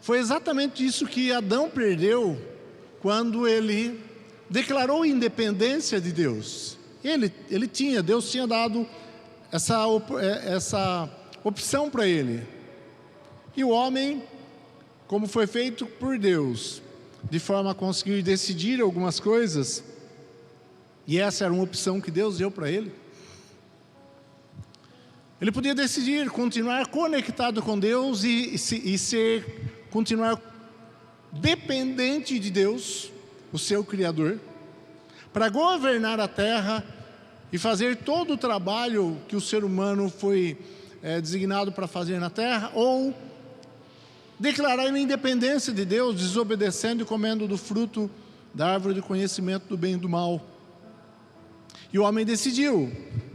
Foi exatamente isso que Adão perdeu quando ele declarou independência de Deus. Deus tinha dado essa opção para ele. E o homem, como foi feito por Deus, de forma a conseguir decidir algumas coisas, e essa era uma opção que Deus deu para ele. Ele podia decidir continuar conectado com Deus continuar dependente de Deus, o seu Criador, para governar a terra e fazer todo o trabalho que o ser humano foi designado para fazer na terra, ou declarar a independência de Deus, desobedecendo e comendo do fruto da árvore do conhecimento do bem e do mal. E o homem decidiu,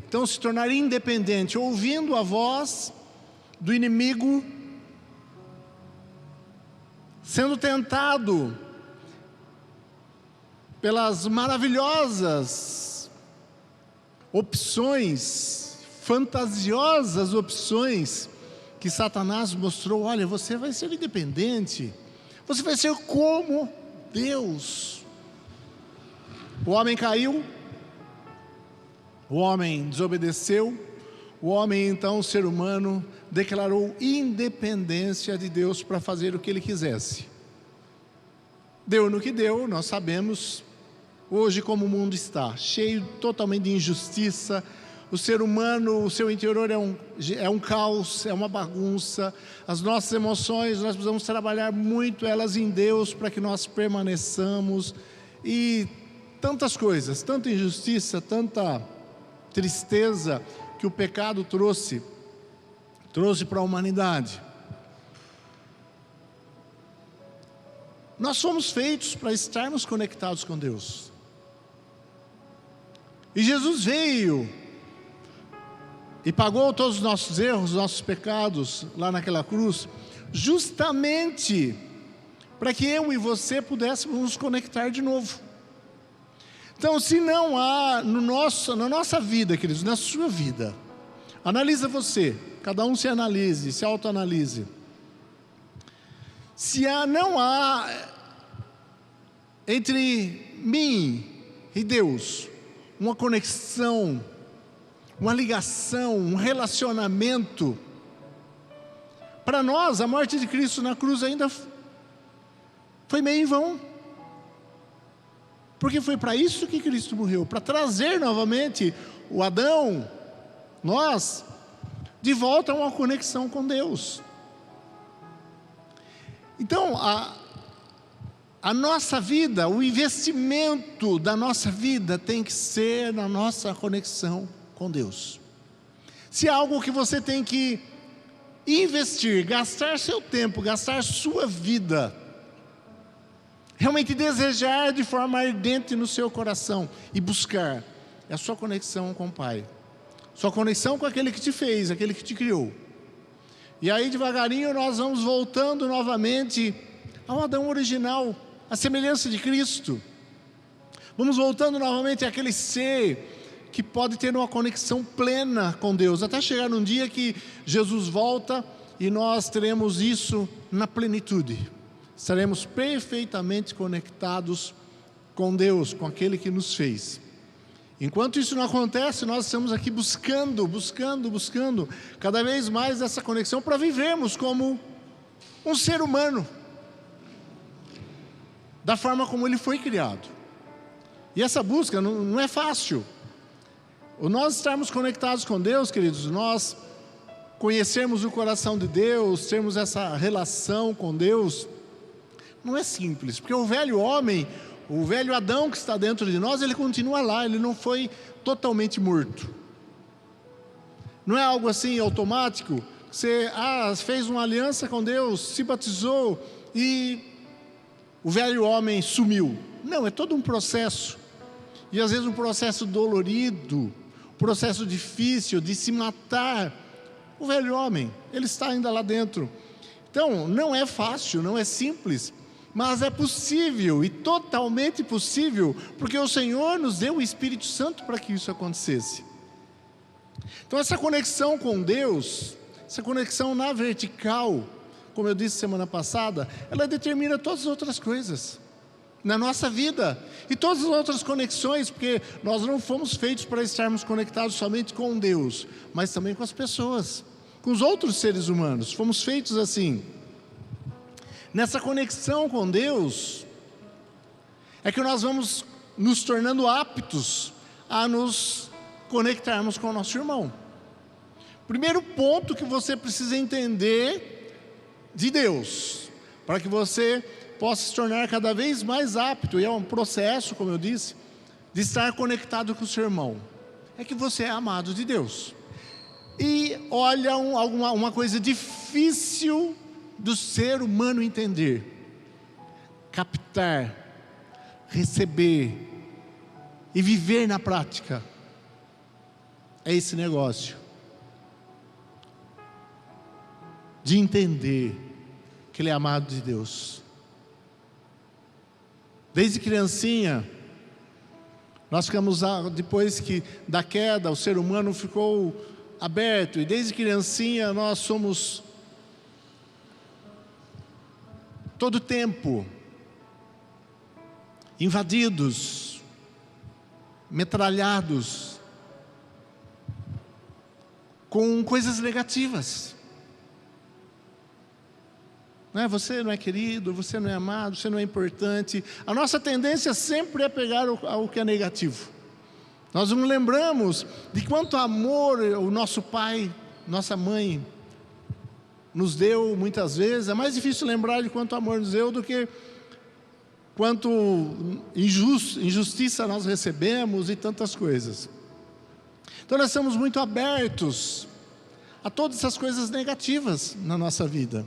então, se tornar independente, ouvindo a voz do inimigo, sendo tentado pelas maravilhosas opções, fantasiosas opções que Satanás mostrou. Olha, você vai ser independente, você vai ser como Deus. O homem caiu, o homem desobedeceu, o homem, então, o ser humano, declarou independência de Deus para fazer o que ele quisesse. Deu no que deu, nós sabemos hoje como o mundo está, cheio totalmente de injustiça. O ser humano, o seu interior é um caos, é uma bagunça. As nossas emoções, nós precisamos trabalhar muito elas em Deus para que nós permaneçamos. E tantas coisas, tanta injustiça, tanta tristeza que o pecado trouxe para a humanidade. Nós fomos feitos para estarmos conectados com Deus. E Jesus veio e pagou todos os nossos erros, os nossos pecados lá naquela cruz, justamente para que eu e você pudéssemos nos conectar de novo. Então, se não há na nossa vida, queridos, na sua vida, analisa você, cada um se analise, se autoanalise. Não há entre mim e Deus uma conexão, uma ligação, um relacionamento, para nós a morte de Cristo na cruz ainda foi meio em vão. Porque foi para isso que Cristo morreu, para trazer novamente o Adão, nós, de volta a uma conexão com Deus. Então, a nossa vida, o investimento da nossa vida tem que ser na nossa conexão com Deus. Se é algo que você tem que investir, gastar seu tempo, gastar sua vida, realmente desejar de forma ardente no seu coração e buscar, é a sua conexão com o Pai, sua conexão com aquele que te fez, aquele que te criou. E aí devagarinho nós vamos voltando novamente ao Adão original, a semelhança de Cristo. Vamos voltando novamente àquele ser que pode ter uma conexão plena com Deus, até chegar num dia que Jesus volta e nós teremos isso na plenitude. Estaremos perfeitamente conectados com Deus, com aquele que nos fez. Enquanto isso não acontece, nós estamos aqui buscando cada vez mais essa conexão para vivermos como um ser humano, da forma como ele foi criado. E essa busca não é fácil. Nós estarmos conectados com Deus, queridos, nós conhecermos o coração de Deus, termos essa relação com Deus, não é simples, porque o velho homem, o velho Adão que está dentro de nós, ele continua lá, ele não foi totalmente morto. Não é algo assim automático, você fez uma aliança com Deus, se batizou e o velho homem sumiu. Não, é todo um processo, e às vezes um processo dolorido, um processo difícil de se matar. O velho homem, ele está ainda lá dentro. Então, não é fácil, não é simples, mas é possível, e totalmente possível, porque o Senhor nos deu o Espírito Santo para que isso acontecesse. Então essa conexão com Deus, essa conexão na vertical, como eu disse semana passada, ela determina todas as outras coisas na nossa vida e todas as outras conexões, porque nós não fomos feitos para estarmos conectados somente com Deus, mas também com as pessoas, com os outros seres humanos. Fomos feitos assim. Nessa conexão com Deus é que nós vamos nos tornando aptos a nos conectarmos com o nosso irmão. Primeiro ponto que você precisa entender de Deus, para que você possa se tornar cada vez mais apto, e é um processo, como eu disse, de estar conectado com o seu irmão, é que você é amado de Deus. E olha, uma coisa difícil do ser humano entender, captar, receber e viver na prática, é esse negócio de entender que ele é amado de Deus. Desde criancinha, nós ficamos, depois da queda, o ser humano ficou aberto, e desde criancinha nós somos todo tempo invadidos, metralhados com coisas negativas. Você não é querido, você não é amado, você não é importante. A nossa tendência sempre é pegar o que é negativo. Nós não lembramos de quanto amor o nosso pai, nossa mãe nos deu muitas vezes. É mais difícil lembrar de quanto amor nos deu do que quanto injustiça nós recebemos e tantas coisas. Então nós estamos muito abertos a todas essas coisas negativas na nossa vida.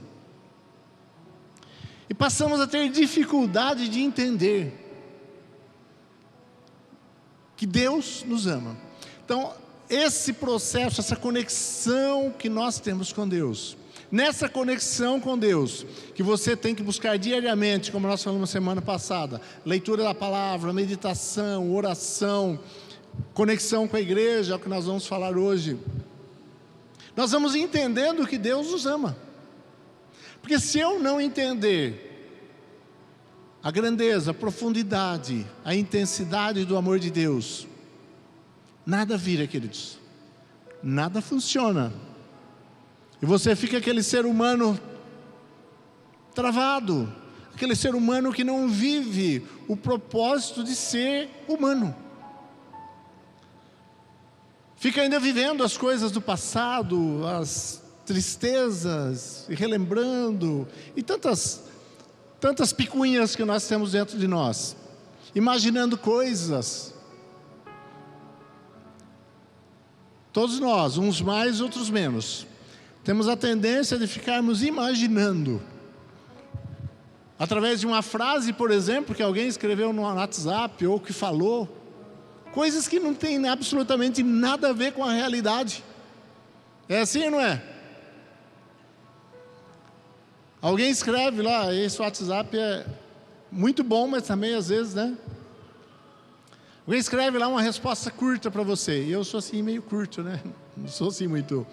E passamos a ter dificuldade de entender que Deus nos ama. Então, esse processo, essa conexão que nós temos com Deus, nessa conexão com Deus, que você tem que buscar diariamente, como nós falamos semana passada, leitura da palavra, meditação, oração, conexão com a igreja, é o que nós vamos falar hoje. Nós vamos entendendo que Deus nos ama. Porque se eu não entender a grandeza, a profundidade, a intensidade do amor de Deus, nada vira, queridos. Nada funciona. E você fica aquele ser humano travado, aquele ser humano que não vive o propósito de ser humano. Fica ainda vivendo as coisas do passado, as tristezas, e relembrando, e tantas picuinhas que nós temos dentro de nós, imaginando coisas. Todos nós, uns mais, outros menos, temos a tendência de ficarmos imaginando, através de uma frase, por exemplo, que alguém escreveu no WhatsApp, ou que falou, coisas que não tem absolutamente nada a ver com a realidade. É assim ou não é? Alguém escreve lá, esse WhatsApp é muito bom, mas também às vezes, alguém escreve lá uma resposta curta para você, e eu sou assim meio curto, não sou assim muito.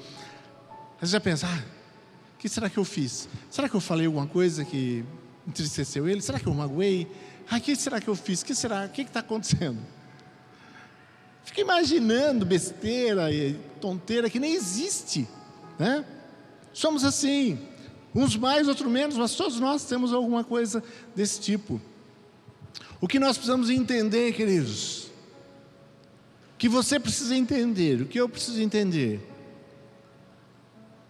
Aí você já pensa, o que será que eu fiz? Será que eu falei alguma coisa que entristeceu ele? Será que eu magoei? O que será que eu fiz? O que está acontecendo? Fica imaginando besteira e tonteira que nem existe, Somos assim, uns mais, outros menos, mas todos nós temos alguma coisa desse tipo. O que nós precisamos entender, queridos, que você precisa entender, o que eu preciso entender,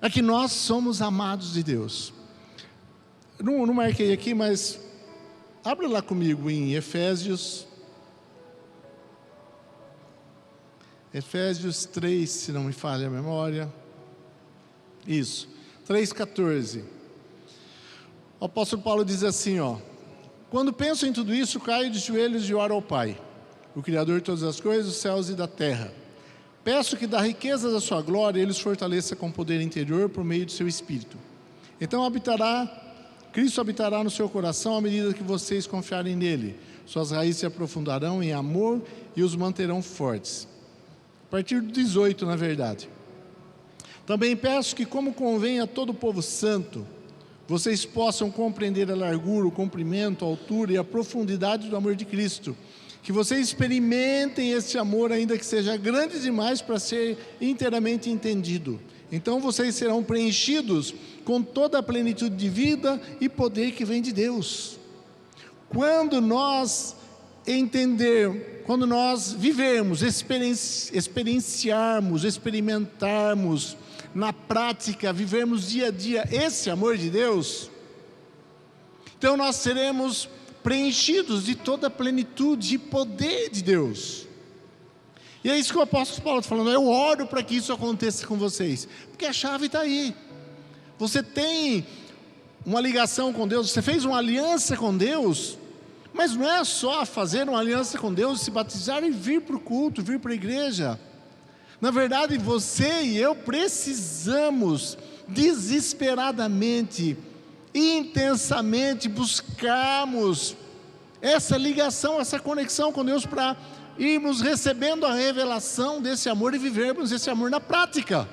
é que nós somos amados de Deus. Não marquei aqui, mas abre lá comigo em Efésios 3, se não me falha a memória. Isso, 3,14. O apóstolo Paulo diz assim, quando penso em tudo isso, caio de joelhos e oro ao Pai, o Criador de todas as coisas, dos céus e da terra. Peço que da riqueza da sua glória Ele os fortaleça com poder interior por meio do seu Espírito. Então Cristo habitará no seu coração à medida que vocês confiarem nele. Suas raízes se aprofundarão em amor e os manterão fortes. A partir do 18, na verdade. Também peço que, como convém a todo o povo santo, vocês possam compreender a largura, o comprimento, a altura e a profundidade do amor de Cristo. Que vocês experimentem esse amor, ainda que seja grande demais para ser inteiramente entendido. Então vocês serão preenchidos com toda a plenitude de vida e poder que vem de Deus. Quando nós quando nós vivermos, experienciarmos, experimentarmos, na prática, vivermos dia a dia esse amor de Deus, então nós seremos preenchidos de toda a plenitude e poder de Deus. E é isso que o apóstolo Paulo está falando. Eu oro para que isso aconteça com vocês, porque a chave está aí. Você tem uma ligação com Deus, você fez uma aliança com Deus, mas não é só fazer uma aliança com Deus, se batizar e vir para o culto, vir para a igreja. Na verdade, você e eu precisamos desesperadamente, intensamente buscarmos essa ligação, essa conexão com Deus, para irmos recebendo a revelação desse amor e vivermos esse amor na prática.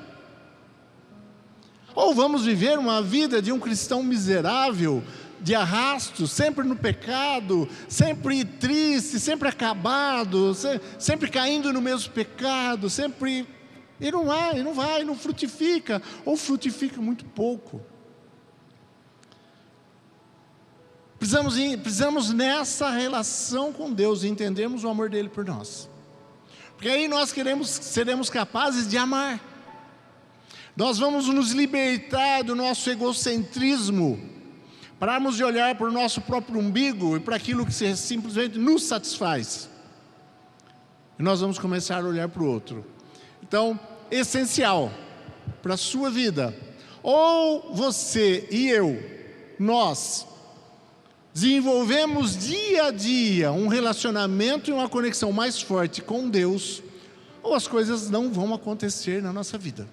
Ou vamos viver uma vida de um cristão miserável, de arrasto, sempre no pecado, sempre triste, sempre acabado, sempre caindo no mesmo pecado, sempre... E não frutifica, ou frutifica muito pouco. Precisamos nessa relação com Deus, entendermos o amor dele por nós. Porque aí nós seremos capazes de amar. Nós vamos nos libertar do nosso egocentrismo, pararmos de olhar para o nosso próprio umbigo e para aquilo que simplesmente nos satisfaz. E nós vamos começar a olhar para o outro. Então, essencial para a sua vida, ou você e nós desenvolvemos dia a dia um relacionamento e uma conexão mais forte com Deus, ou as coisas não vão acontecer na nossa vida.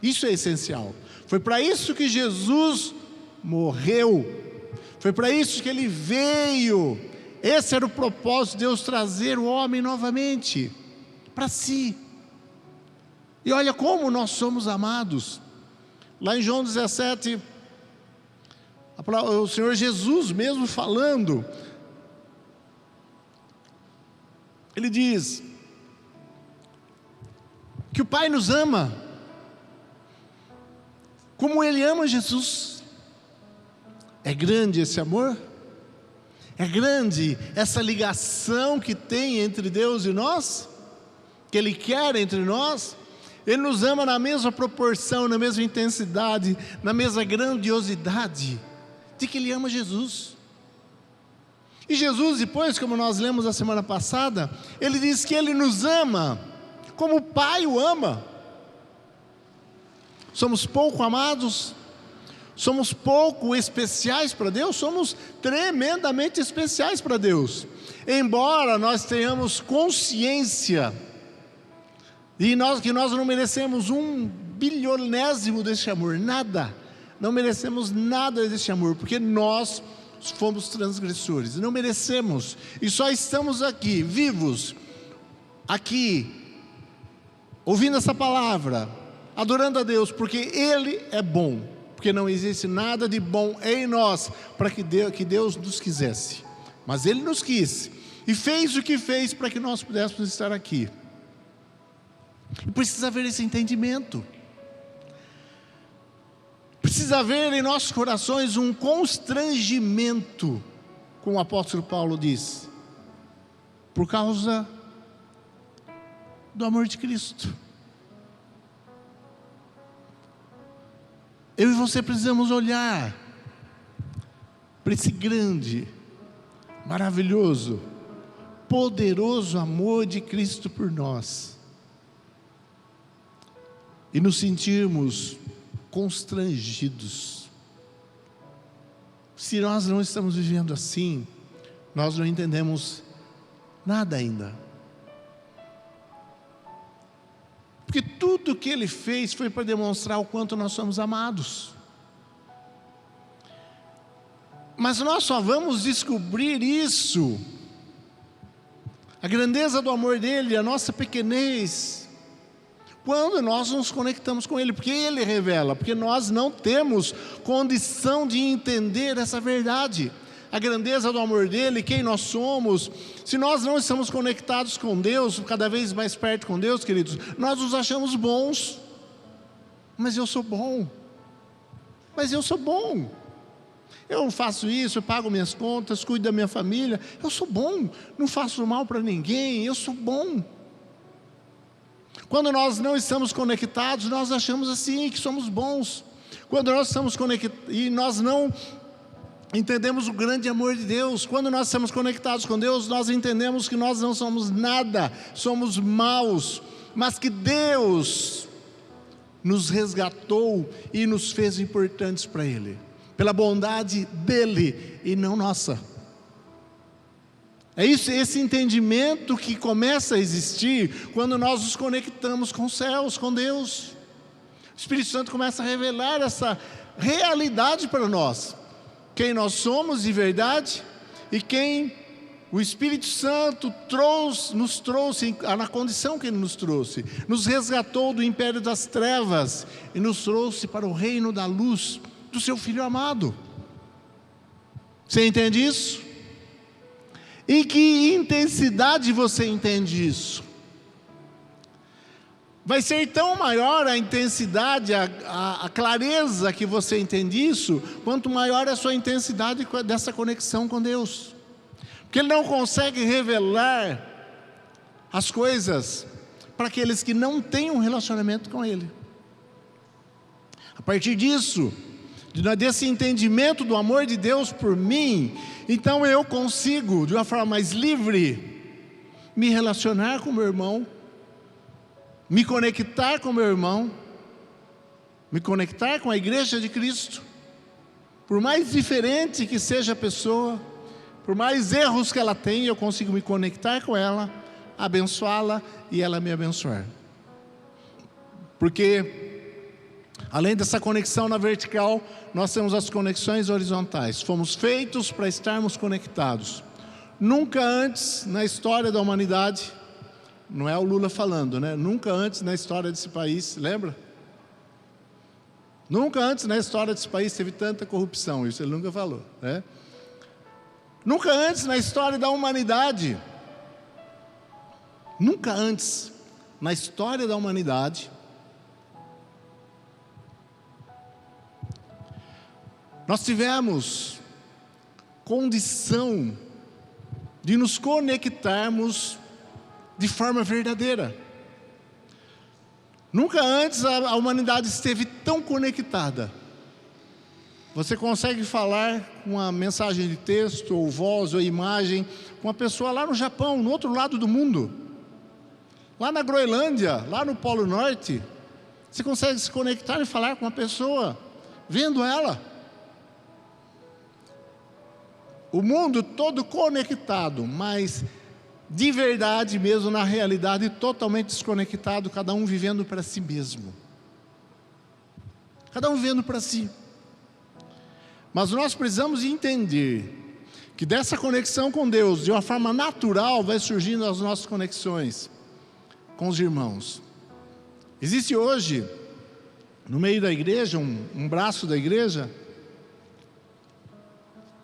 Isso é essencial. Foi para isso que Jesus morreu, foi para isso que ele veio. Esse era o propósito de Deus, trazer o homem novamente para si. E olha como nós somos amados. Lá em João 17, o Senhor Jesus mesmo falando, ele diz que o Pai nos ama como Ele ama Jesus. É grande esse amor? É grande essa ligação que tem entre Deus e nós? Que Ele quer entre nós? Ele nos ama na mesma proporção, na mesma intensidade, na mesma grandiosidade de que Ele ama Jesus. E Jesus, depois, como nós lemos a semana passada, Ele diz que Ele nos ama como o Pai o ama. Somos pouco amados? Somos pouco especiais para Deus? Somos tremendamente especiais para Deus. Embora nós tenhamos consciência que nós não merecemos 1/1000º desse amor, nada, não merecemos nada desse amor, porque nós fomos transgressores, não merecemos, e só estamos aqui, vivos, aqui, ouvindo essa palavra, adorando a Deus, porque Ele é bom, porque não existe nada de bom em nós, para que Deus nos quisesse, mas Ele nos quis, e fez o que fez para que nós pudéssemos estar aqui. E precisa haver esse entendimento, precisa haver em nossos corações um constrangimento, como o apóstolo Paulo diz, por causa do amor de Cristo. Eu e você precisamos olhar para esse grande, maravilhoso, poderoso amor de Cristo por nós, e nos sentirmos constrangidos. Se nós não estamos vivendo assim, nós não entendemos nada ainda. Porque tudo que Ele fez foi para demonstrar o quanto nós somos amados. Mas nós só vamos descobrir isso, a grandeza do amor dEle, a nossa pequenez, Quando nós nos conectamos com Ele, porque Ele revela, porque nós não temos condição de entender essa verdade, a grandeza do amor dEle, quem nós somos. Se nós não estamos conectados com Deus, cada vez mais perto com Deus, queridos, nós nos achamos bons. Mas eu sou bom, eu faço isso, eu pago minhas contas, cuido da minha família, eu sou bom, não faço mal para ninguém, eu sou bom. Quando nós não estamos conectados, nós achamos assim, que somos bons. Quando nós estamos conectados e nós não entendemos o grande amor de Deus, quando nós estamos conectados com Deus, nós entendemos que nós não somos nada, somos maus, mas que Deus nos resgatou e nos fez importantes para Ele, pela bondade dEle e não nossa. É isso, esse entendimento que começa a existir quando nós nos conectamos com os céus, com Deus. O Espírito Santo começa a revelar essa realidade para nós, quem nós somos de verdade e quem o Espírito Santo nos trouxe na condição que Ele nos trouxe, nos resgatou do império das trevas e nos trouxe para o reino da luz do seu Filho amado. Você entende isso? Em que intensidade você entende isso? Vai ser tão maior a intensidade, a clareza que você entende isso, quanto maior a sua intensidade dessa conexão com Deus. Porque Ele não consegue revelar as coisas para aqueles que não têm um relacionamento com Ele. A partir disso, desse entendimento do amor de Deus por mim, então eu consigo, de uma forma mais livre, me relacionar com meu irmão, me conectar com meu irmão, me conectar com a igreja de Cristo. Por mais diferente que seja a pessoa, por mais erros que ela tenha, eu consigo me conectar com ela, abençoá-la e ela me abençoar. Porque além dessa conexão na vertical, nós temos as conexões horizontais. Fomos feitos para estarmos conectados. Nunca antes na história da humanidade, não é o Lula falando, né? Nunca antes na história desse país, lembra? Nunca antes na história desse país teve tanta corrupção, isso ele nunca falou, né? Nunca antes na história da humanidade, nunca antes na história da humanidade, nós tivemos condição de nos conectarmos de forma verdadeira. Nunca antes a humanidade esteve tão conectada. Você consegue falar com uma mensagem de texto, ou voz, ou imagem, com uma pessoa lá no Japão, no outro lado do mundo, lá na Groenlândia, lá no Polo Norte. Você consegue se conectar e falar com uma pessoa, vendo ela. O mundo todo conectado, mas de verdade mesmo, na realidade, totalmente desconectado, cada um vivendo para si mesmo. Cada um vivendo para si. Mas nós precisamos entender que dessa conexão com Deus, de uma forma natural, vai surgindo as nossas conexões com os irmãos. Existe hoje, no meio da igreja, um braço da igreja,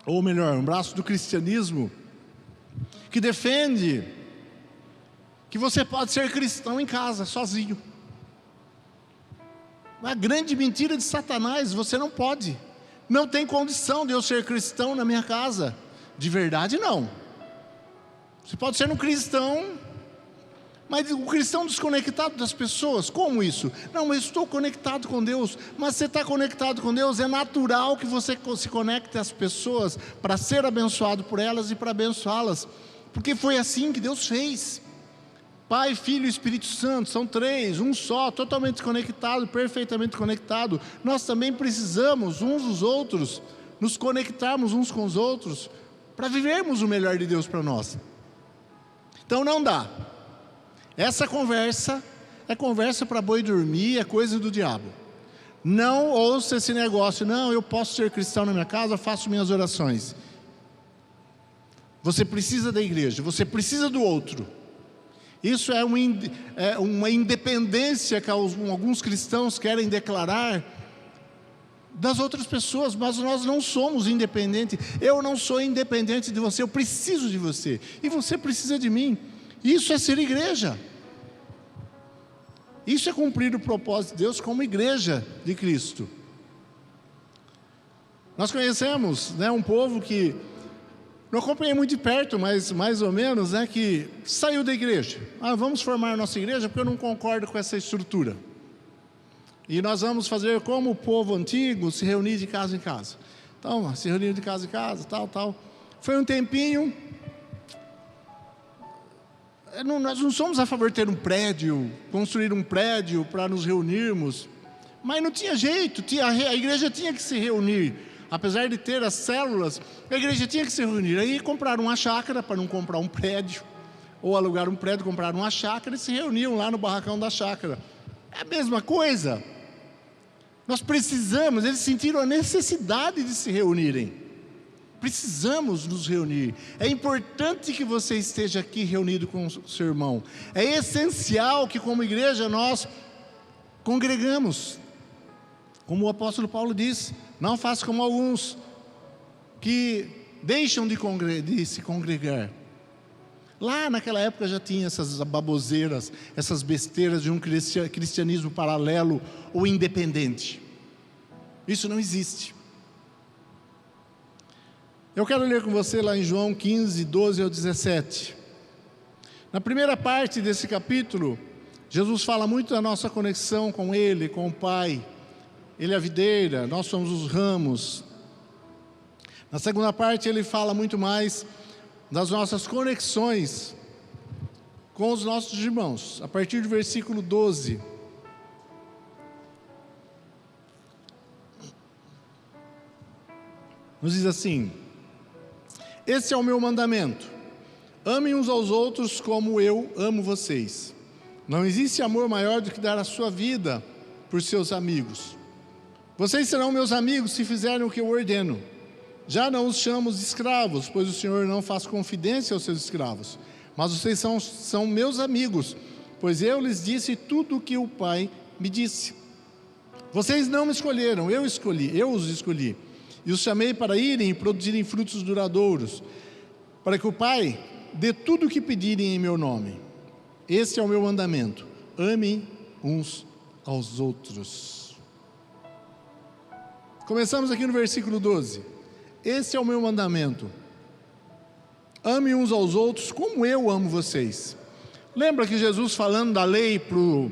ou melhor, um braço do cristianismo, que defende que você pode ser cristão em casa, sozinho. Uma grande mentira de Satanás, você não pode. Não tem condição de eu ser cristão na minha casa. De verdade, não. Você pode ser um cristão, mas o cristão desconectado das pessoas. Como isso? Não, mas eu estou conectado com Deus. Mas você está conectado com Deus, é natural que você se conecte às pessoas para ser abençoado por elas e para abençoá-las. Porque foi assim que Deus fez. Pai, Filho e Espírito Santo, são três, um só, totalmente conectado, perfeitamente conectado. Nós também precisamos uns dos outros, nos conectarmos uns com os outros, para vivermos o melhor de Deus para nós. Então não dá. Essa conversa é conversa para boi dormir, é coisa do diabo. Não ouça esse negócio, não, eu posso ser cristão na minha casa, faço minhas orações. Você precisa da igreja, você precisa do outro. Isso é uma independência que alguns cristãos querem declarar das outras pessoas, mas nós não somos independentes. Eu não sou independente de você, eu preciso de você, e você precisa de mim. Isso é ser igreja. Isso é cumprir o propósito de Deus como igreja de Cristo. Nós conhecemos, né, um povo que não acompanhei muito de perto, mas mais ou menos, né, que saiu da igreja. Vamos formar a nossa igreja porque eu não concordo com essa estrutura. E nós vamos fazer como o povo antigo, se reunir de casa em casa. Então, se reunir de casa em casa, tal. Foi um tempinho. Nós não somos a favor de ter um prédio, construir um prédio para nos reunirmos. Mas não tinha jeito, a igreja tinha que se reunir. Apesar de ter as células, a igreja tinha que se reunir. Aí compraram uma chácara, para não comprar um prédio, ou alugar um prédio, compraram uma chácara e se reuniam lá no barracão da chácara. É a mesma coisa. Nós precisamos, eles sentiram a necessidade de se reunirem. Precisamos nos reunir. É importante que você esteja aqui reunido com o seu irmão. É essencial que como igreja nós congregamos. Como o apóstolo Paulo disse, não faça como alguns que deixam de se congregar. Lá naquela época já tinha essas baboseiras, essas besteiras de um cristianismo paralelo ou independente. Isso não existe. Eu quero ler com você lá em João 15, 12 ao 17. Na primeira parte desse capítulo, Jesus fala muito da nossa conexão com Ele, com o Pai. Ele é a videira, nós somos os ramos. Na segunda parte ele fala muito mais das nossas conexões com os nossos irmãos. A partir do versículo 12. Nos diz assim: esse é o meu mandamento, amem uns aos outros como eu amo vocês. Não existe amor maior do que dar a sua vida por seus amigos. Vocês serão meus amigos se fizerem o que eu ordeno. Já não os chamo de escravos, pois o Senhor não faz confidência aos seus escravos. Mas vocês são meus amigos, pois eu lhes disse tudo o que o Pai me disse. Vocês não me escolheram, eu os escolhi. E os chamei para irem e produzirem frutos duradouros, para que o Pai dê tudo o que pedirem em meu nome. Esse é o meu mandamento: amem uns aos outros. Começamos aqui no versículo 12. Esse é o meu mandamento: amem uns aos outros como eu amo vocês. Lembra que Jesus, falando da lei pro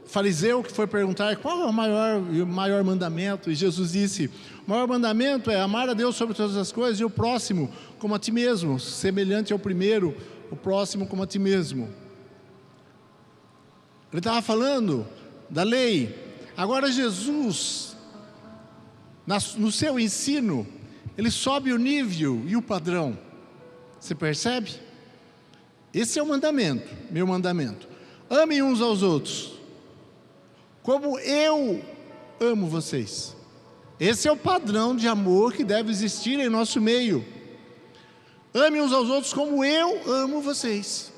fariseu que foi perguntar qual é o maior mandamento, e Jesus disse: o maior mandamento é amar a Deus sobre todas as coisas e o próximo como a ti mesmo, semelhante ao primeiro, o próximo como a ti mesmo. Ele estava falando da lei. Agora Jesus, no seu ensino, ele sobe o nível e o padrão. Você percebe? Esse é o mandamento, meu mandamento: amem uns aos outros como eu amo vocês. Esse é o padrão de amor que deve existir em nosso meio. Amem uns aos outros como eu amo vocês.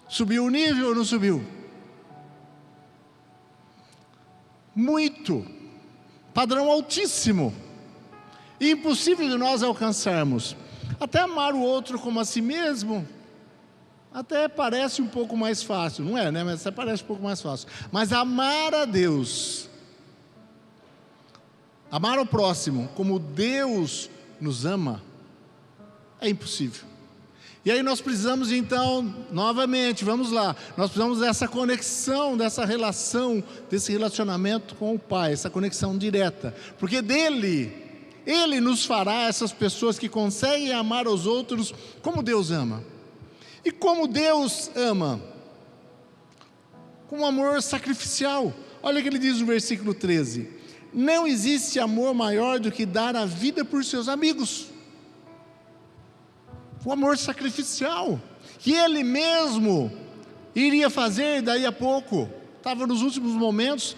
Subiu o nível ou não subiu? Muito. Padrão altíssimo. Impossível de nós alcançarmos. Até amar o outro como a si mesmo, até parece um pouco mais fácil. Não é, né? Mas até parece um pouco mais fácil. Mas amar a Deus, amar o próximo como Deus nos ama, é impossível. E aí nós precisamos então, novamente, vamos lá, nós precisamos dessa conexão, dessa relação, desse relacionamento com o Pai, essa conexão direta, porque Ele nos fará essas pessoas que conseguem amar os outros como Deus ama. E como Deus ama? Com um amor sacrificial. Olha o que ele diz no versículo 13: não existe amor maior do que dar a vida por seus amigos. O amor sacrificial, que Ele mesmo iria fazer daí a pouco. Estava nos últimos momentos,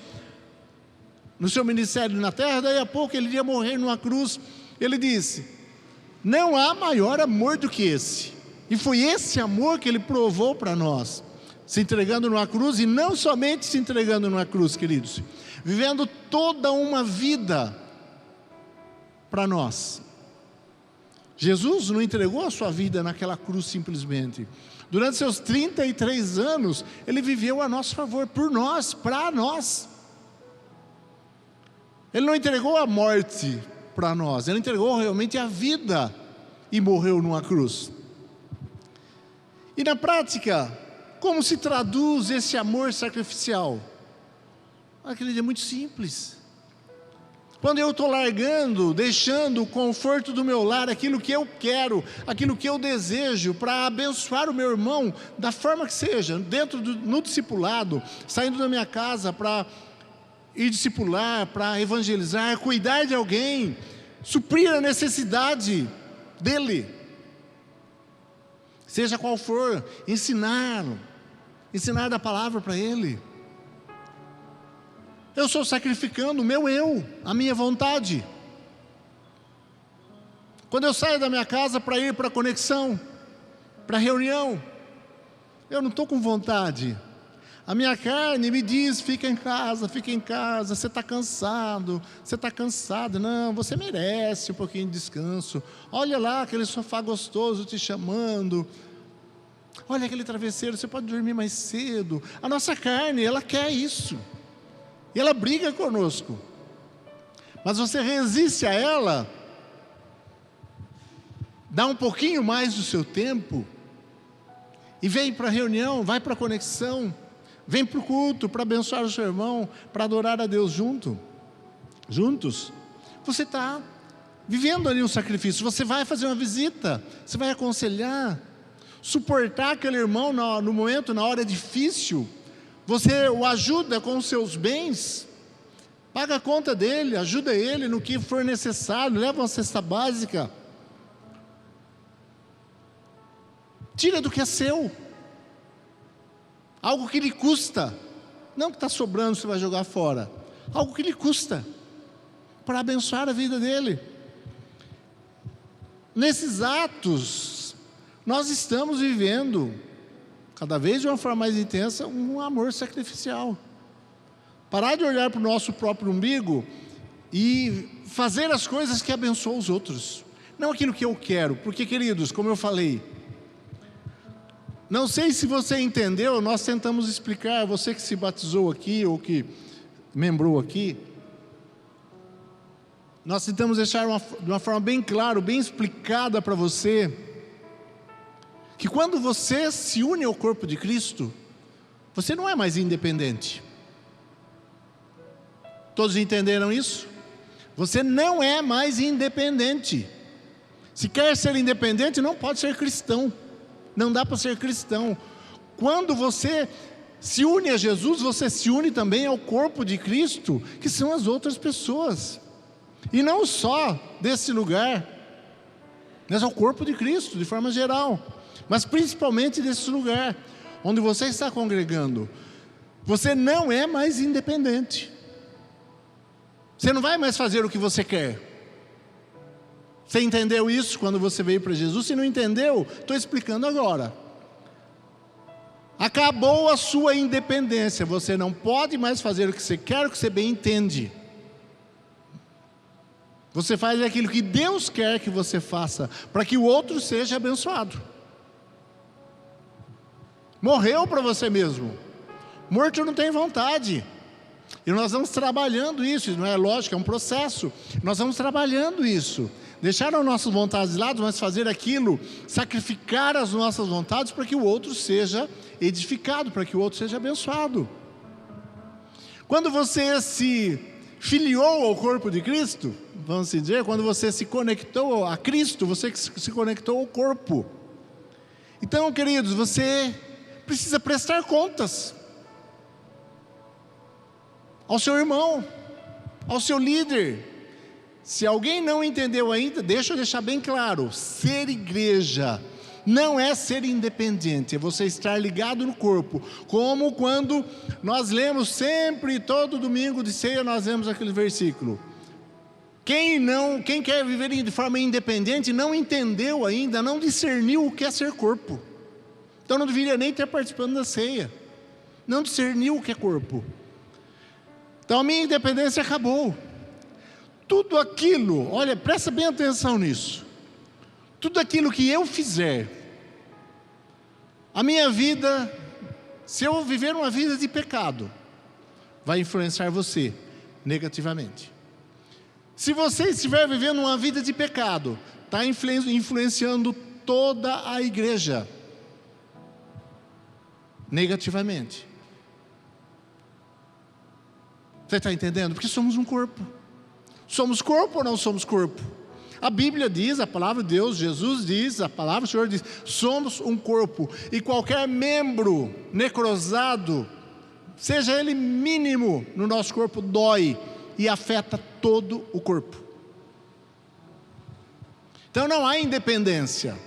no seu ministério na terra, daí a pouco Ele iria morrer numa cruz. Ele disse: Não há maior amor do que esse. E foi esse amor que Ele provou para nós, se entregando numa cruz, e não somente se entregando numa cruz, queridos, vivendo toda uma vida para nós. Jesus não entregou a sua vida naquela cruz simplesmente. Durante seus 33 anos, Ele viveu a nosso favor, por nós, para nós. Ele não entregou a morte para nós, Ele entregou realmente a vida e morreu numa cruz. E na prática, como se traduz esse amor sacrificial? Aquele é muito simples. Quando eu estou largando, deixando o conforto do meu lar, aquilo que eu quero, aquilo que eu desejo, para abençoar o meu irmão, da forma que seja, no discipulado, saindo da minha casa para ir discipular, para evangelizar, cuidar de alguém, suprir a necessidade dele, seja qual for, ensinar da palavra para ele. Eu estou sacrificando o meu eu, a minha vontade. Quando eu saio da minha casa para ir para a conexão, para a reunião, eu não estou com vontade. A minha carne me diz, fica em casa, você está cansado, você está cansado. Não, você merece um pouquinho de descanso. Olha lá aquele sofá gostoso te chamando. Olha aquele travesseiro, você pode dormir mais cedo. A nossa carne, ela quer isso. E ela briga conosco. Mas você resiste a ela, dá um pouquinho mais do seu tempo, e vem para a reunião, vai para a conexão, vem para o culto, para abençoar o seu irmão, para adorar a Deus juntos. Você está vivendo ali um sacrifício. Você vai fazer uma visita, você vai aconselhar, suportar aquele irmão no momento, na hora difícil. Você o ajuda com os seus bens, paga a conta dele, ajuda ele no que for necessário, leva uma cesta básica, tira do que é seu, algo que lhe custa, não que está sobrando você vai jogar fora, algo que lhe custa, para abençoar a vida dele. Nesses atos, nós estamos vivendo, cada vez de uma forma mais intensa, um amor sacrificial. Parar de olhar para o nosso próprio umbigo e fazer as coisas que abençoam os outros, não aquilo que eu quero. Porque, queridos, como eu falei, não sei se você entendeu, nós tentamos explicar, você que se batizou aqui ou que membrou aqui, nós tentamos deixar de uma forma bem clara, bem explicada para você, que quando você se une ao corpo de Cristo, você não é mais independente. Todos entenderam isso? Você não é mais independente. Se quer ser independente, não pode ser cristão. Não dá para ser cristão. Quando você se une a Jesus, você se une também ao corpo de Cristo, que são as outras pessoas. E não só desse lugar, mas ao corpo de Cristo, de forma geral. Mas principalmente desse lugar, onde você está congregando. Você não é mais independente. Você não vai mais fazer o que você quer. Você entendeu isso quando você veio para Jesus? Se não entendeu, estou explicando agora. Acabou a sua independência. Você não pode mais fazer o que você quer, o que você bem entende. Você faz aquilo que Deus quer que você faça, para que o outro seja abençoado. Morreu para você mesmo. Morto não tem vontade. E nós vamos trabalhando isso, não é lógico, é um processo. Nós vamos trabalhando isso. Deixar as nossas vontades de lado, mas fazer aquilo, sacrificar as nossas vontades para que o outro seja edificado, para que o outro seja abençoado. Quando você se filiou ao corpo de Cristo, vamos dizer, quando você se conectou a Cristo, você se conectou ao corpo. Então, queridos, você precisa prestar contas ao seu irmão, ao seu líder. Se alguém não entendeu ainda, deixa eu deixar bem claro: ser igreja não é ser independente, é você estar ligado no corpo. Como quando nós lemos sempre, todo domingo de ceia, nós lemos aquele versículo: Quem quer viver de forma independente não entendeu ainda, não discerniu o que é ser corpo. Então não deveria nem estar participando da ceia. Não discerniu o que é corpo. Então a minha independência acabou. Tudo aquilo, olha, presta bem atenção nisso. Tudo aquilo que eu fizer, a minha vida, se eu viver uma vida de pecado, vai influenciar você negativamente. Se você estiver vivendo uma vida de pecado, está influenciando toda a igreja negativamente. Você está entendendo? Porque somos um corpo. Somos corpo ou não somos corpo? A Bíblia diz, a palavra de Deus, Jesus diz, a palavra do Senhor diz, somos um corpo. E qualquer membro necrosado, seja ele mínimo no nosso corpo, dói e afeta todo o corpo. Então não há independência.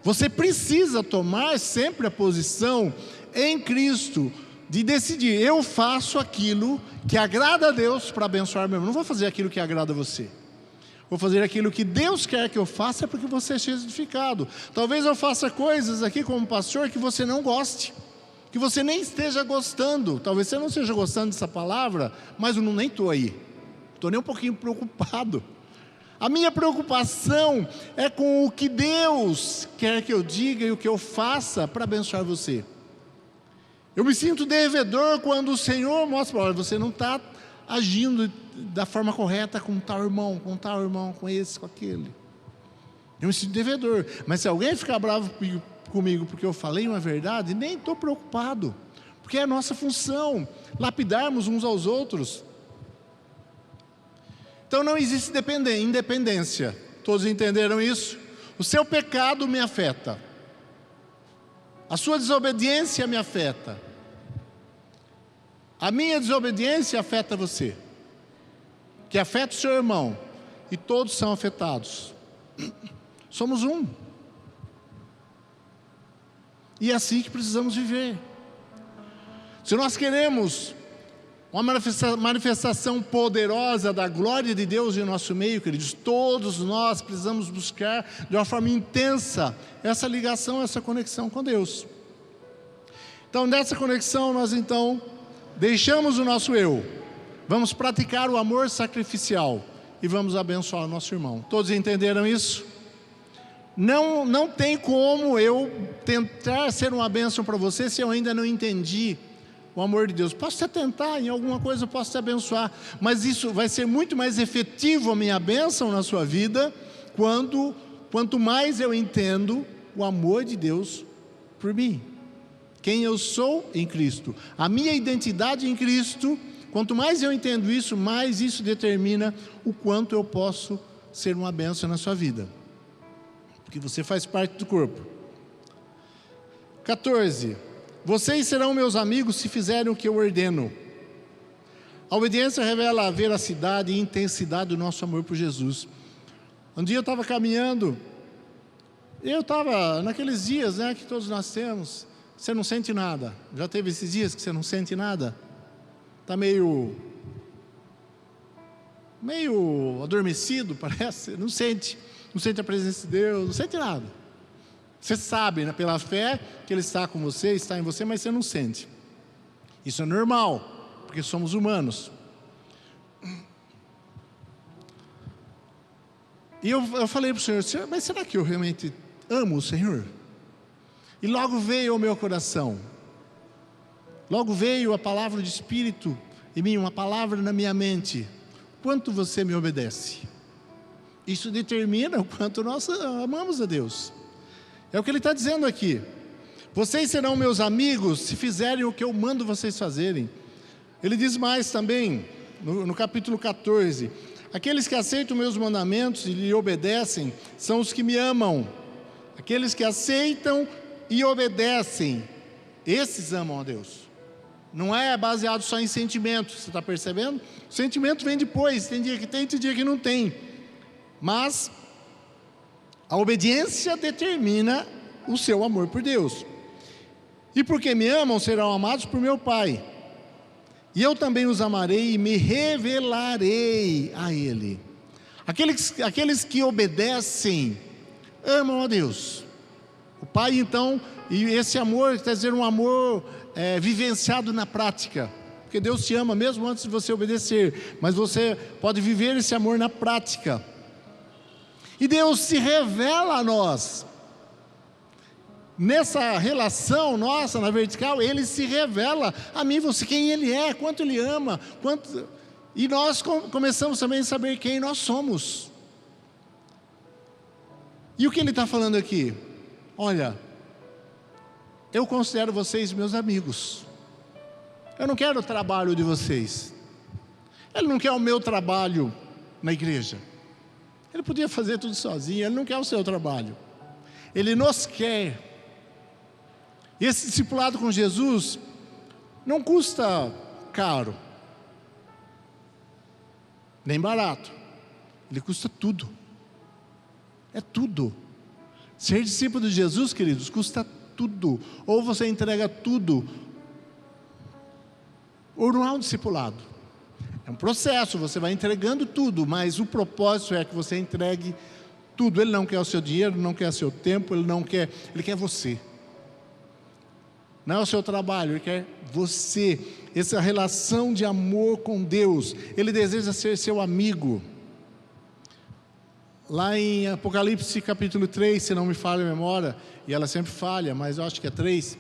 Você precisa tomar sempre a posição em Cristo, de decidir, eu faço aquilo que agrada a Deus para abençoar meu irmão. Não vou fazer aquilo que agrada a você. Vou fazer aquilo que Deus quer que eu faça, porque você seja edificado. Talvez eu faça coisas aqui como pastor que você não goste, que você nem esteja gostando. Talvez você não esteja gostando dessa palavra, mas eu nem estou aí. Estou nem um pouquinho preocupado. A minha preocupação é com o que Deus quer que eu diga e o que eu faça para abençoar você. Eu me sinto devedor quando o Senhor mostra, olha, você não está agindo da forma correta com tal irmão, com esse, com aquele. Eu me sinto devedor. Mas se alguém ficar bravo comigo porque eu falei uma verdade, nem estou preocupado, porque é a nossa função, lapidarmos uns aos outros. Então não existe independência. Todos entenderam isso? O seu pecado me afeta. A sua desobediência me afeta. A minha desobediência afeta você, que afeta o seu irmão, e todos são afetados. Somos um. E é assim que precisamos viver. Se nós queremos uma manifestação poderosa da glória de Deus em nosso meio, queridos, todos nós precisamos buscar de uma forma intensa essa ligação, essa conexão com Deus. Então, nessa conexão, nós deixamos o nosso eu, vamos praticar o amor sacrificial e vamos abençoar o nosso irmão. Todos entenderam isso? Não tem como eu tentar ser uma bênção para você se eu ainda não entendi o amor de Deus. Posso até tentar, em alguma coisa eu posso te abençoar, mas isso vai ser muito mais efetivo a minha bênção na sua vida, quanto mais eu entendo o amor de Deus por mim. Quem eu sou em Cristo, a minha identidade em Cristo, quanto mais eu entendo isso, mais isso determina o quanto eu posso ser uma bênção na sua vida, porque você faz parte do corpo. 14. Vocês serão meus amigos se fizerem o que eu ordeno. A obediência revela a veracidade e intensidade do nosso amor por Jesus. Um dia eu estava caminhando, eu estava naqueles dias, que todos nós temos. Você não sente nada. Já teve esses dias que você não sente nada? Está meio adormecido, parece. Não sente a presença de Deus, não sente nada. Você sabe, pela fé, que Ele está com você, está em você, mas você não sente. Isso é normal, porque somos humanos. E eu falei para o Senhor, mas será que eu realmente amo o Senhor? E logo veio ao meu coração, logo veio a palavra de Espírito em mim, uma palavra na minha mente: quanto você me obedece? Isso determina o quanto nós amamos a Deus. É o que Ele está dizendo aqui: vocês serão meus amigos se fizerem o que eu mando vocês fazerem. Ele diz mais também, no capítulo 14: aqueles que aceitam meus mandamentos e lhe obedecem, são os que me amam. Aqueles que aceitam e obedecem, esses amam a Deus. Não é baseado só em sentimentos, você está percebendo? O sentimento vem depois, tem dia que tem dia que não tem. Mas a obediência determina o seu amor por Deus. E porque me amam, serão amados por meu Pai. E eu também os amarei e me revelarei a Ele. Aqueles que obedecem, amam a Deus. O Pai, então, e esse amor, quer dizer, um amor vivenciado na prática. Porque Deus te ama mesmo antes de você obedecer, mas você pode viver esse amor na prática. E Deus se revela a nós. Nessa relação nossa, na vertical, Ele se revela a mim, você, quem Ele é, quanto Ele ama, e nós começamos também a saber quem nós somos. E o que Ele está falando aqui? Olha, eu considero vocês meus amigos. Eu não quero o trabalho de vocês. Ele não quer o meu trabalho na igreja. Ele podia fazer tudo sozinho, Ele não quer o seu trabalho. Ele nos quer. Esse discipulado com Jesus não custa caro, nem barato. Ele custa tudo. É tudo. Ser discípulo de Jesus, queridos, custa tudo. Ou você entrega tudo, ou não há um discipulado. É um processo, você vai entregando tudo, mas o propósito é que você entregue tudo. Ele não quer o seu dinheiro, não quer o seu tempo, Ele quer você. Não é o seu trabalho, Ele quer você. Essa relação de amor com Deus. Ele deseja ser seu amigo. Lá em Apocalipse capítulo 3, se não me falha a memória, e ela sempre falha, mas eu acho que é 3,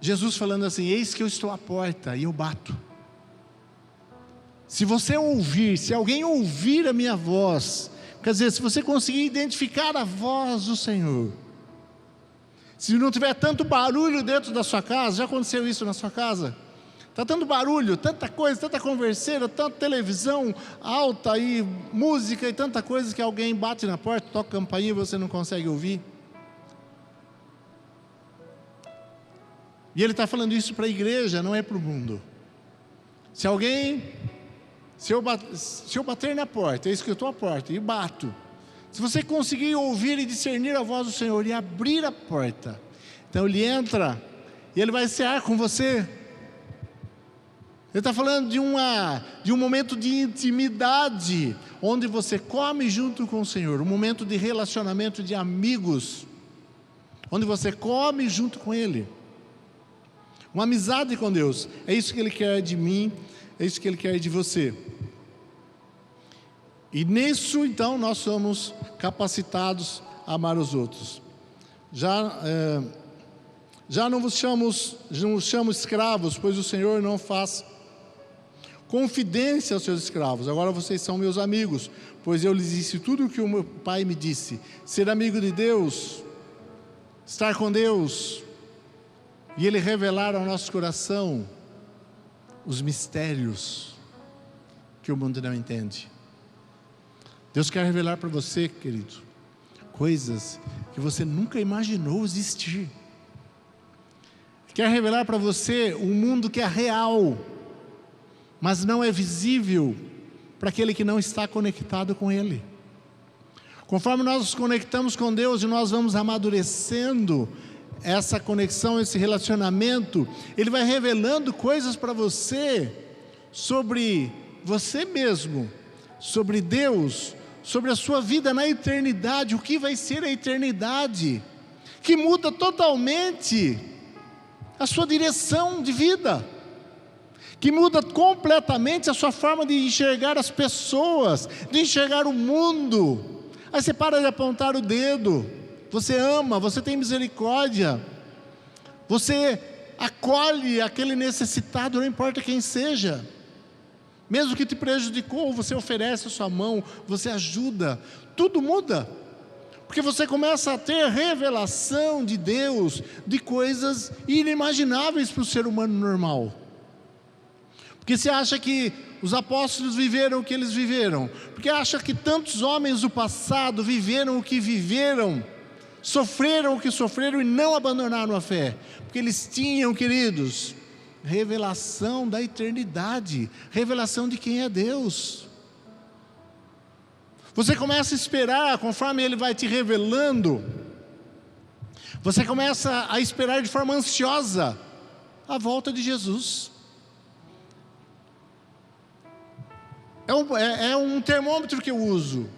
Jesus falando assim: eis que eu estou à porta e eu bato. Se você ouvir, se alguém ouvir a minha voz, quer dizer, se você conseguir identificar a voz do Senhor, se não tiver tanto barulho dentro da sua casa, já aconteceu isso na sua casa? Está tanto barulho, tanta coisa, tanta converseira, tanta televisão alta e música e tanta coisa que alguém bate na porta, toca campainha e você não consegue ouvir. E Ele está falando isso para a igreja, não é para o mundo. Se eu bater na porta, eis que eu estou à porta e bato. Se você conseguir ouvir e discernir a voz do Senhor e abrir a porta, então Ele entra e Ele vai cear com você. Ele está falando de um momento de intimidade, onde você come junto com o Senhor, um momento de relacionamento de amigos, onde você come junto com Ele, uma amizade com Deus. É isso que Ele quer de mim, é isso que Ele quer de você. E nisso, então, nós somos capacitados a amar os outros. Já não vos chamo escravos, pois o Senhor não faz confidência aos seus escravos. Agora vocês são meus amigos, pois eu lhes disse tudo o que o meu Pai me disse. Ser amigo de Deus, estar com Deus, e Ele revelar ao nosso coração os mistérios que o mundo não entende. Deus quer revelar para você, querido, coisas que você nunca imaginou existir. Quer revelar para você um mundo que é real, mas não é visível para aquele que não está conectado com Ele. Conforme nós nos conectamos com Deus e nós vamos amadurecendo essa conexão, esse relacionamento, Ele vai revelando coisas para você sobre você mesmo, sobre Deus, sobre a sua vida na eternidade, o que vai ser a eternidade, que muda totalmente a sua direção de vida, que muda completamente a sua forma de enxergar as pessoas, de enxergar o mundo. Aí você para de apontar o dedo, você ama, você tem misericórdia, você acolhe aquele necessitado, não importa quem seja. Mesmo que te prejudicou, você oferece a sua mão, você ajuda, tudo muda, porque você começa a ter revelação de Deus, de coisas inimagináveis para o ser humano normal. Porque você acha que os apóstolos viveram o que eles viveram, porque acha que tantos homens do passado viveram o que viveram, sofreram o que sofreram e não abandonaram a fé, porque eles tinham, queridos, revelação da eternidade, revelação de quem é Deus. Você começa a esperar, conforme Ele vai te revelando, você começa a esperar de forma ansiosa a volta de Jesus. É um termômetro que eu uso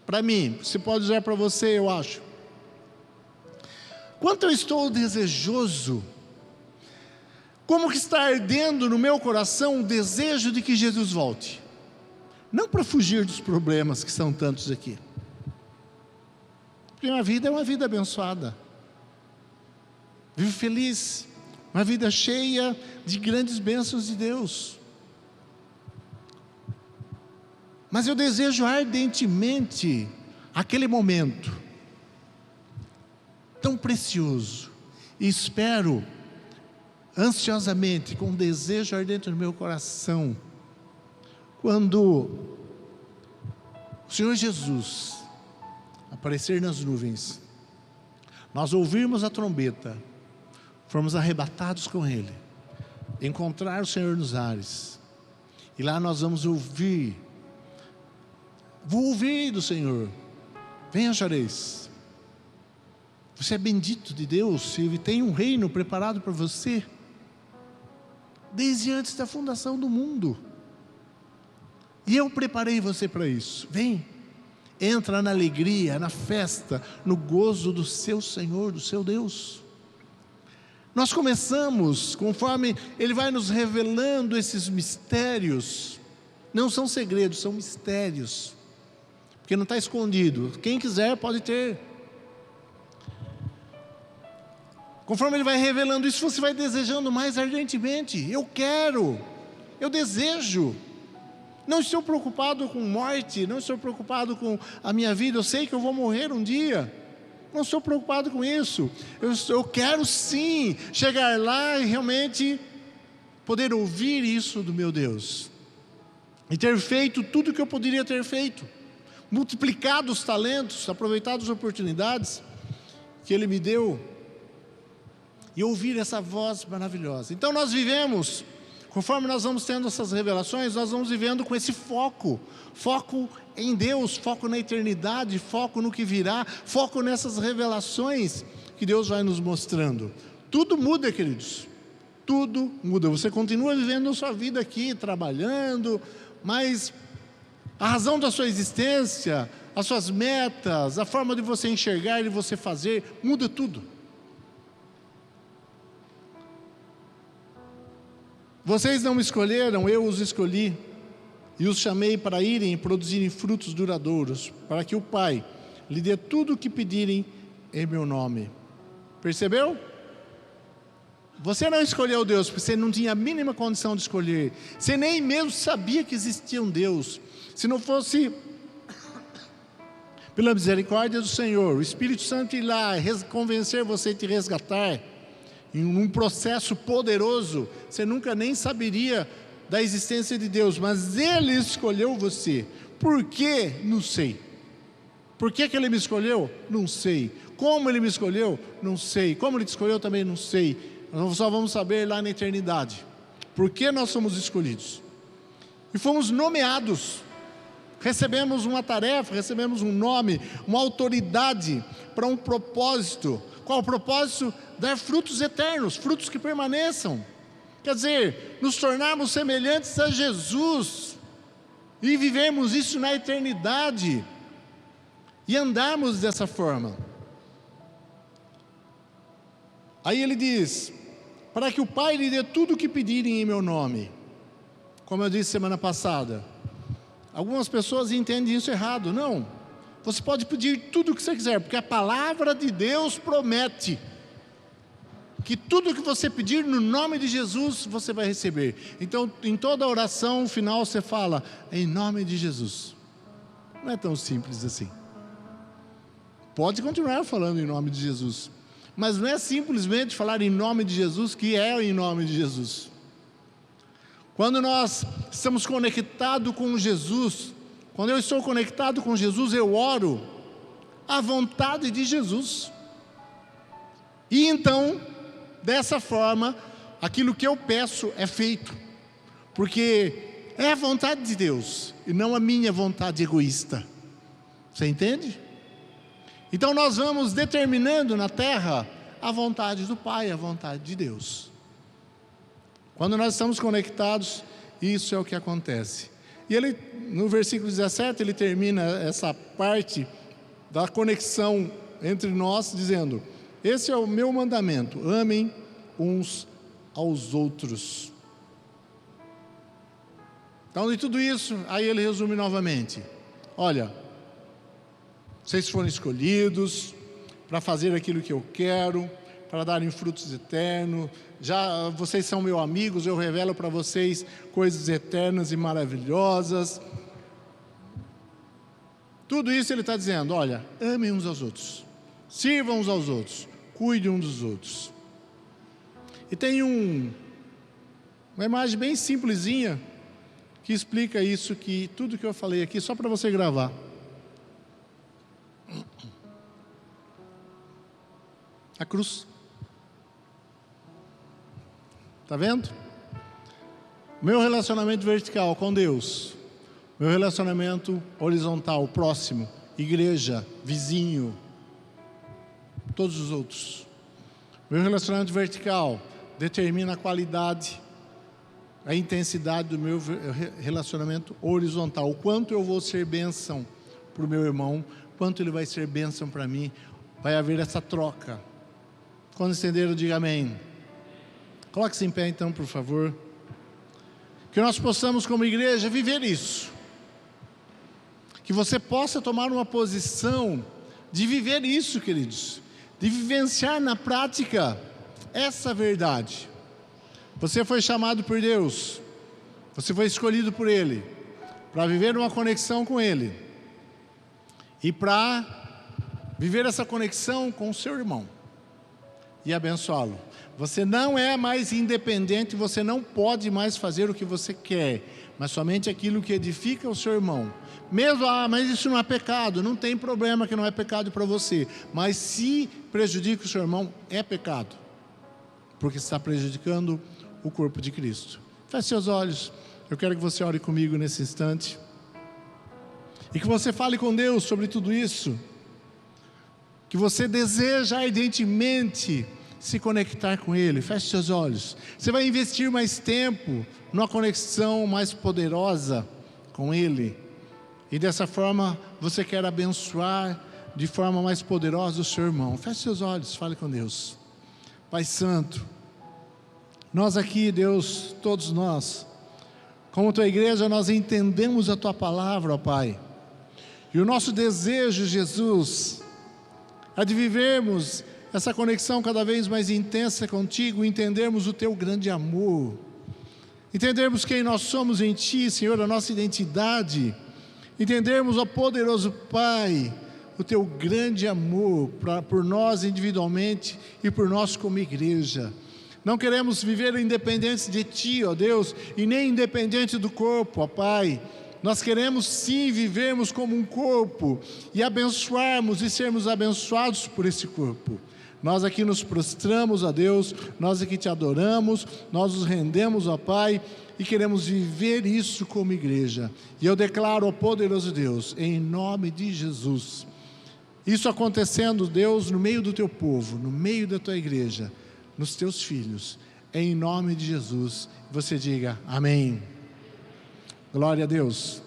para mim. Você pode usar para você, eu acho. Quanto eu estou desejoso, como que está ardendo no meu coração o desejo de que Jesus volte. Não para fugir dos problemas que são tantos aqui. Porque uma vida é uma vida abençoada. Vivo feliz, uma vida cheia de grandes bênçãos de Deus. Mas eu desejo ardentemente aquele momento tão precioso, e espero ansiosamente, com um desejo ardente no meu coração, quando o Senhor Jesus aparecer nas nuvens, nós ouvirmos a trombeta, formos arrebatados com Ele, encontrar o Senhor nos ares, e lá nós vamos vou ouvir do Senhor: venha, achareis. Você é bendito de Deus, Ele tem um reino preparado para você, desde antes da fundação do mundo, e eu preparei você para isso. Vem, entra na alegria, na festa, no gozo do seu Senhor, do seu Deus. Nós começamos, conforme Ele vai nos revelando esses mistérios, não são segredos, são mistérios, porque não está escondido, quem quiser pode ter. Conforme Ele vai revelando isso, você vai desejando mais ardentemente. Eu quero, eu desejo. Não estou preocupado com morte, não estou preocupado com a minha vida, eu sei que eu vou morrer um dia. Não estou preocupado com isso. Eu quero sim chegar lá e realmente poder ouvir isso do meu Deus. E ter feito tudo o que eu poderia ter feito. Multiplicado os talentos, aproveitado as oportunidades que Ele me deu. E ouvir essa voz maravilhosa. Então nós vivemos, conforme nós vamos tendo essas revelações, nós vamos vivendo com esse foco em Deus, foco na eternidade, foco no que virá, foco nessas revelações que Deus vai nos mostrando. Tudo muda, queridos, tudo muda. Você continua vivendo a sua vida aqui, trabalhando, mas a razão da sua existência, as suas metas, a forma de você enxergar e de você fazer, muda tudo. Vocês não me escolheram, eu os escolhi, e os chamei para irem e produzirem frutos duradouros, para que o Pai lhe dê tudo o que pedirem em meu nome. Percebeu? Você não escolheu Deus, porque você não tinha a mínima condição de escolher. Você nem mesmo sabia que existia um Deus. Se não fosse pela misericórdia do Senhor, o Espírito Santo ir lá convencer você de te resgatar, em um processo poderoso, você nunca nem saberia da existência de Deus, mas Ele escolheu você. Por quê? Não sei. Por que Ele me escolheu? Não sei. Como Ele me escolheu? Não sei. Como Ele te escolheu também? Não sei. Nós só vamos saber lá na eternidade. Por que nós somos escolhidos? E fomos nomeados. Recebemos uma tarefa, recebemos um nome, uma autoridade para um propósito. Qual o propósito? Dar frutos eternos, frutos que permaneçam. Quer dizer, nos tornarmos semelhantes a Jesus e vivemos isso na eternidade e andarmos dessa forma. Aí ele diz: para que o Pai lhe dê tudo o que pedirem em meu nome. Como eu disse semana passada, algumas pessoas entendem isso errado. Não, você pode pedir tudo o que você quiser, porque a palavra de Deus promete que tudo que você pedir no nome de Jesus, você vai receber. Então, em toda oração final você fala, em nome de Jesus. Não é tão simples assim. Pode continuar falando em nome de Jesus, mas não é simplesmente falar em nome de Jesus, que é em nome de Jesus. Quando nós estamos conectados com Jesus, quando eu estou conectado com Jesus, eu oro à vontade de Jesus. E então, dessa forma, aquilo que eu peço é feito, porque é a vontade de Deus e não a minha vontade egoísta. Você entende? Então nós vamos determinando na terra a vontade do Pai, a vontade de Deus. Quando nós estamos conectados, isso é o que acontece. E ele, no versículo 17, ele termina essa parte da conexão entre nós, dizendo: esse é o meu mandamento, amem uns aos outros. Então, de tudo isso, aí ele resume novamente: olha, vocês foram escolhidos para fazer aquilo que eu quero, para darem frutos eternos. Já vocês são meus amigos, eu revelo para vocês coisas eternas e maravilhosas. Tudo isso ele está dizendo: olha, amem uns aos outros, sirvam uns aos outros, cuidem uns dos outros. E tem uma imagem bem simplesinha que explica isso, que tudo que eu falei aqui, só para você gravar. A cruz. Está vendo? Meu relacionamento vertical com Deus, meu relacionamento horizontal, próximo, igreja, vizinho, todos os outros. Meu relacionamento vertical determina a qualidade, a intensidade do meu relacionamento horizontal. O quanto eu vou ser bênção para o meu irmão, quanto ele vai ser bênção para mim. Vai haver essa troca. Quando entenderam, diga amém. Coloque-se em pé então, por favor. Que nós possamos, como igreja, viver isso. Que você possa tomar uma posição de viver isso, queridos. De vivenciar na prática essa verdade. Você foi chamado por Deus. Você foi escolhido por Ele para viver uma conexão com Ele. E para viver essa conexão com o seu irmão e abençoá-lo. Você não é mais independente, você não pode mais fazer o que você quer, mas somente aquilo que edifica o seu irmão. Mesmo, mas isso não é pecado, não tem problema que não é pecado para você, mas se prejudica o seu irmão, é pecado, porque está prejudicando o corpo de Cristo. Feche seus olhos, eu quero que você ore comigo nesse instante, e que você fale com Deus sobre tudo isso, que você deseja ardentemente se conectar com Ele. Feche seus olhos. Você vai investir mais tempo numa conexão mais poderosa com Ele, e dessa forma você quer abençoar de forma mais poderosa o seu irmão. Feche seus olhos, fale com Deus. Pai Santo, nós aqui, Deus, todos nós, como Tua igreja, nós entendemos a Tua palavra, ó Pai, e o nosso desejo, Jesus, é de vivermos essa conexão cada vez mais intensa contigo, entendermos o Teu grande amor, entendermos quem nós somos em Ti, Senhor, a nossa identidade, entendermos, ó poderoso Pai, o Teu grande amor por nós individualmente e por nós como igreja. Não queremos viver independentes de Ti, ó Deus, e nem independente do corpo, ó Pai. Nós queremos sim vivermos como um corpo e abençoarmos e sermos abençoados por esse corpo. Nós aqui nos prostramos a Deus, nós aqui Te adoramos, nós nos rendemos, ó Pai, e queremos viver isso como igreja. E eu declaro, ó poderoso Deus, em nome de Jesus, isso acontecendo, Deus, no meio do Teu povo, no meio da Tua igreja, nos Teus filhos, em nome de Jesus. Você diga amém. Glória a Deus.